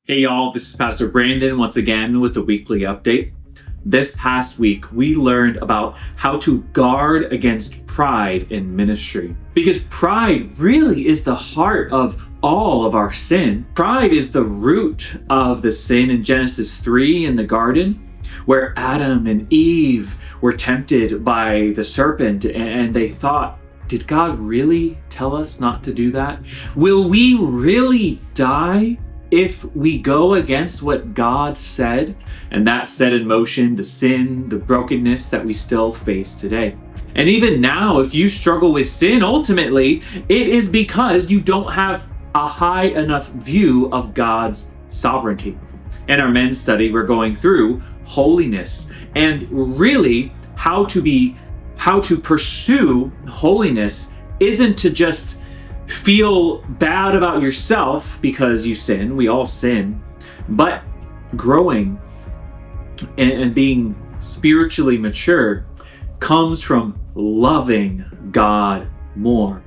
Hey y'all, this is Pastor Brandon once again with the weekly update. This past week, we learned about how to guard against pride in ministry. Because pride really is the heart of all of our sin. Pride is the root of the sin in Genesis 3 in the garden, where Adam and Eve were tempted by the serpent and they thought, did God really tell us not to do that? Will we really die if we go against what God said? And that set in motion the sin, the brokenness that we still face today. And even now, if you struggle with sin, ultimately, it is because you don't have a high enough view of God's sovereignty. In our men's study, we're going through holiness and really how to pursue holiness isn't to just feel bad about yourself because you sin. We all sin. But growing and being spiritually mature comes from loving God more.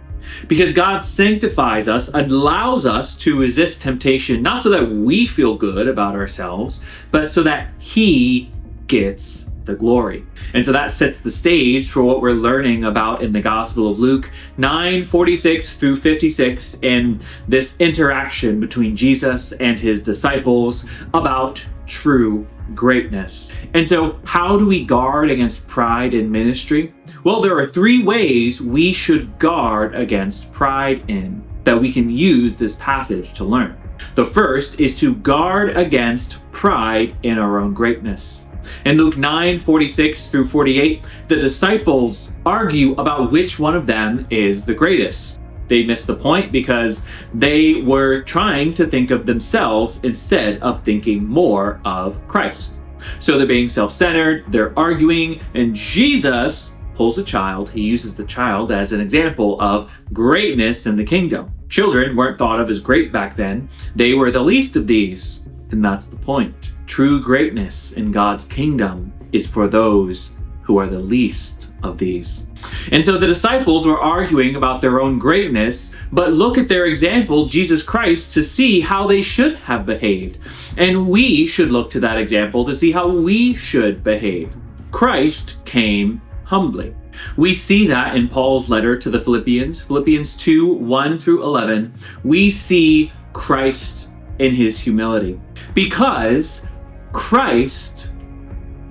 Because God sanctifies us, allows us to resist temptation, not so that we feel good about ourselves, but so that He gets the glory. And so that sets the stage for what we're learning about in the Gospel of Luke 9:46 through 56 and this interaction between Jesus and his disciples about true greatness. And so how do we guard against pride in ministry? Well, there are three ways we should guard against pride in that we can use this passage to learn. The first is to guard against pride in our own greatness. In Luke 9:46 through 48, the disciples argue about which one of them is the greatest. They miss the point because they were trying to think of themselves instead of thinking more of Christ. So they're being self-centered, they're arguing, and Jesus pulls a child. He uses the child as an example of greatness in the kingdom. Children weren't thought of as great back then. They were the least of these. And that's the point. True greatness in God's kingdom is for those who are the least of these. And so the disciples were arguing about their own greatness, but look at their example, Jesus Christ, to see how they should have behaved. And we should look to that example to see how we should behave. Christ came humbly. We see that in Paul's letter to the Philippians 2:1 through 11. We see Christ in his humility. Because Christ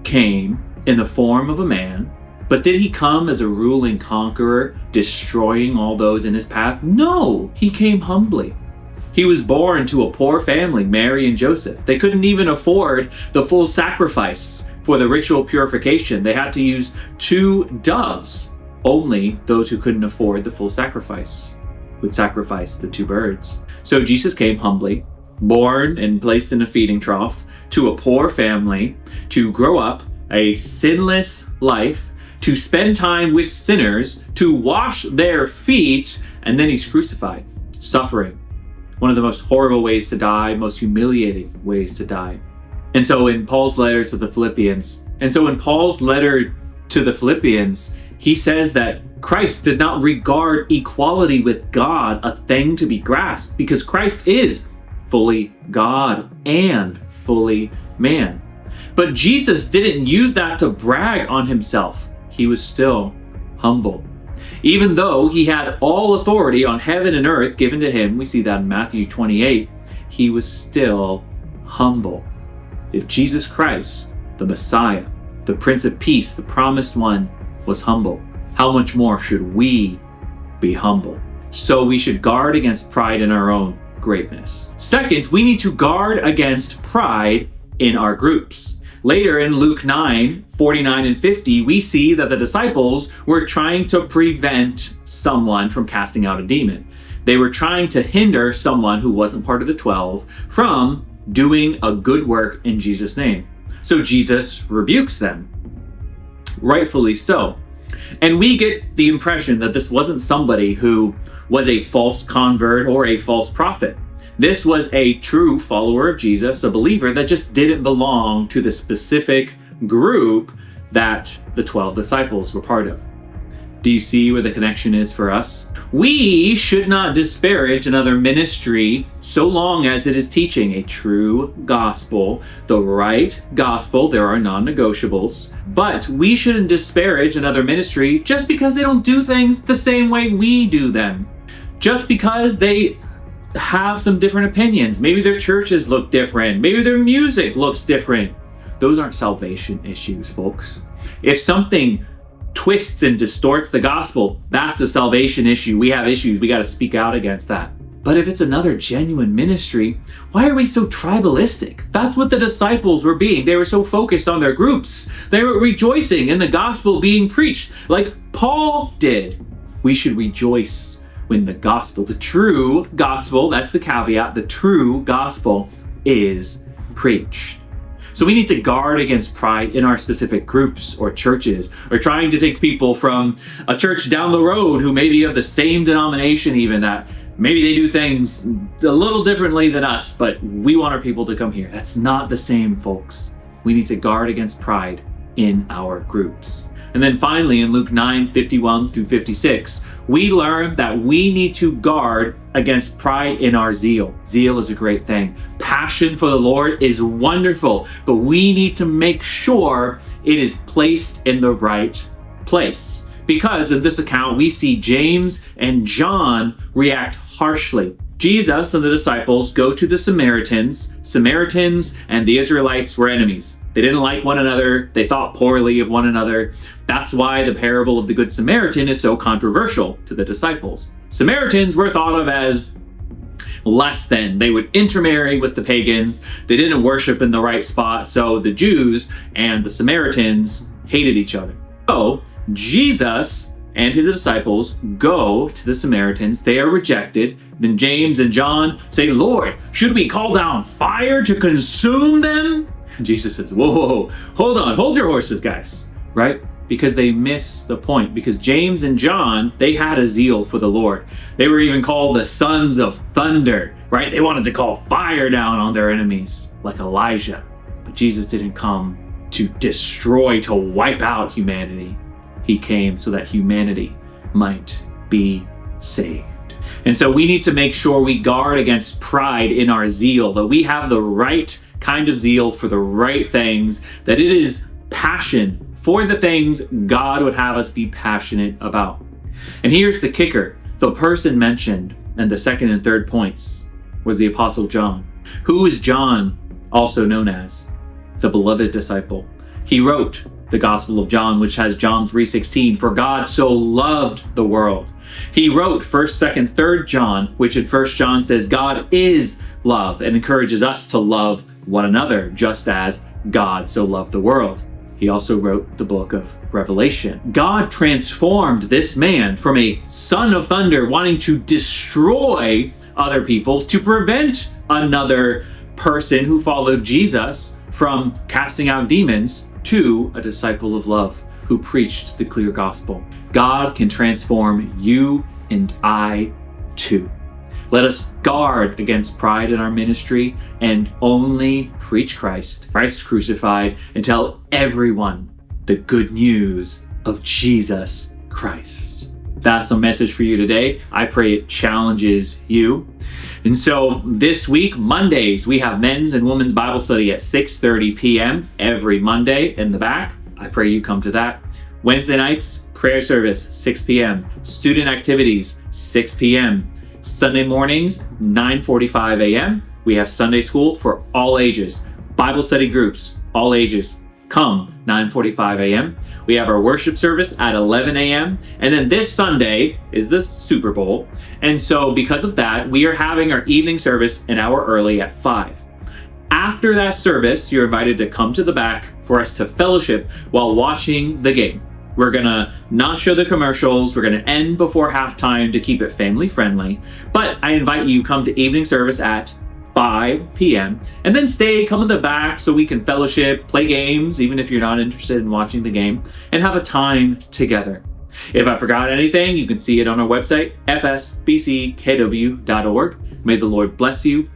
came in the form of a man, but did he come as a ruling conqueror, destroying all those in his path? No, he came humbly. He was born to a poor family, Mary and Joseph. They couldn't even afford the full sacrifice for the ritual purification. They had to use 2 doves. Only those who couldn't afford the full sacrifice would sacrifice the 2 birds. So Jesus came humbly, born and placed in a feeding trough to a poor family, to grow up a sinless life, to spend time with sinners, to wash their feet, and then he's crucified, suffering. One of the most horrible ways to die, most humiliating ways to die. And so in Paul's letter to the Philippians, he says that Christ did not regard equality with God a thing to be grasped, because Christ is fully God and fully man. But Jesus didn't use that to brag on himself. He was still humble. Even though he had all authority on heaven and earth given to him, we see that in Matthew 28, he was still humble. If Jesus Christ, the Messiah, the Prince of Peace, the promised one, was humble, how much more should we be humble? So we should guard against pride in our own greatness. Second, we need to guard against pride in our groups. Later in Luke 9:49 and 50, we see that the disciples were trying to prevent someone from casting out a demon. They were trying to hinder someone who wasn't part of the 12 from doing a good work in Jesus' name. So Jesus rebukes them, rightfully so. And we get the impression that this wasn't somebody who was a false convert or a false prophet. This was a true follower of Jesus, a believer that just didn't belong to the specific group that the 12 disciples were part of. Do you see where the connection is for us? We should not disparage another ministry so long as it is teaching a true gospel, the right gospel. There are non-negotiables. But we shouldn't disparage another ministry just because they don't do things the same way we do them. Just because they have some different opinions. Maybe their churches look different. Maybe their music looks different. Those aren't salvation issues, folks. If something twists and distorts the gospel, that's a salvation issue. We have issues. We got to speak out against that. But if it's another genuine ministry, why are we so tribalistic? That's what the disciples were being. They were so focused on their groups. They were rejoicing in the gospel being preached, like Paul did. We should rejoice when the gospel, the true gospel, that's the caveat, the true gospel is preached. So we need to guard against pride in our specific groups or churches, or trying to take people from a church down the road who may be of the same denomination, even that maybe they do things a little differently than us, but we want our people to come here. That's not the same, folks. We need to guard against pride in our groups. And then finally, in Luke 9:51 through 56, we learn that we need to guard against pride in our zeal. Zeal is a great thing. Passion for the Lord is wonderful, but we need to make sure it is placed in the right place. Because in this account, we see James and John react harshly. Jesus and the disciples go to the Samaritans. Samaritans and the Israelites were enemies. They didn't like one another. They thought poorly of one another. That's why the parable of the Good Samaritan is so controversial to the disciples. Samaritans were thought of as less than. They would intermarry with the pagans. They didn't worship in the right spot. So the Jews and the Samaritans hated each other. So Jesus and his disciples go to the Samaritans. They are rejected. Then James and John say, "Lord, should we call down fire to consume them?" Jesus says, whoa, hold on, hold your horses, guys, right? Because they miss the point. Because James and John, they had a zeal for the Lord. They were even called the sons of thunder, right? They wanted to call fire down on their enemies, like Elijah. But Jesus didn't come to destroy, to wipe out humanity. He came so that humanity might be saved. And so we need to make sure we guard against pride in our zeal, that we have the right kind of zeal for the right things, that it is passion for the things God would have us be passionate about. And here's the kicker. The person mentioned in the second and third points was the Apostle John. Who is John also known as? The beloved disciple. He wrote the Gospel of John, which has John 3:16, for God so loved the world. He wrote 1st, 2nd, 3rd John, which in 1st John says God is love and encourages us to love one another, just as God so loved the world. He also wrote the book of Revelation. God transformed this man from a son of thunder wanting to destroy other people to prevent another person who followed Jesus from casting out demons to a disciple of love who preached the clear gospel. God can transform you and I too. Let us guard against pride in our ministry and only preach Christ crucified, and tell everyone the good news of Jesus Christ. That's a message for you today. I pray it challenges you. And so this week, Mondays, we have men's and women's Bible study at 6:30 p.m. every Monday in the back. I pray you come to that. Wednesday nights, prayer service, 6 p.m. Student activities, 6 p.m. Sunday mornings, 9:45 a.m. We have Sunday school for all ages. Bible study groups, all ages. Come, 9:45 a.m. We have our worship service at 11 a.m. And then this Sunday is the Super Bowl. And so because of that, we are having our evening service an hour early at 5. After that service, you're invited to come to the back for us to fellowship while watching the game. We're gonna not show the commercials. We're gonna end before halftime to keep it family friendly. But I invite you come to evening service at 5 p.m. and then come in the back so we can fellowship, play games, even if you're not interested in watching the game, and have a time together. If I forgot anything, you can see it on our website, FSBCKW.org. May the Lord bless you,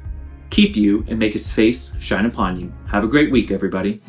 keep you, and make his face shine upon you. Have a great week, everybody.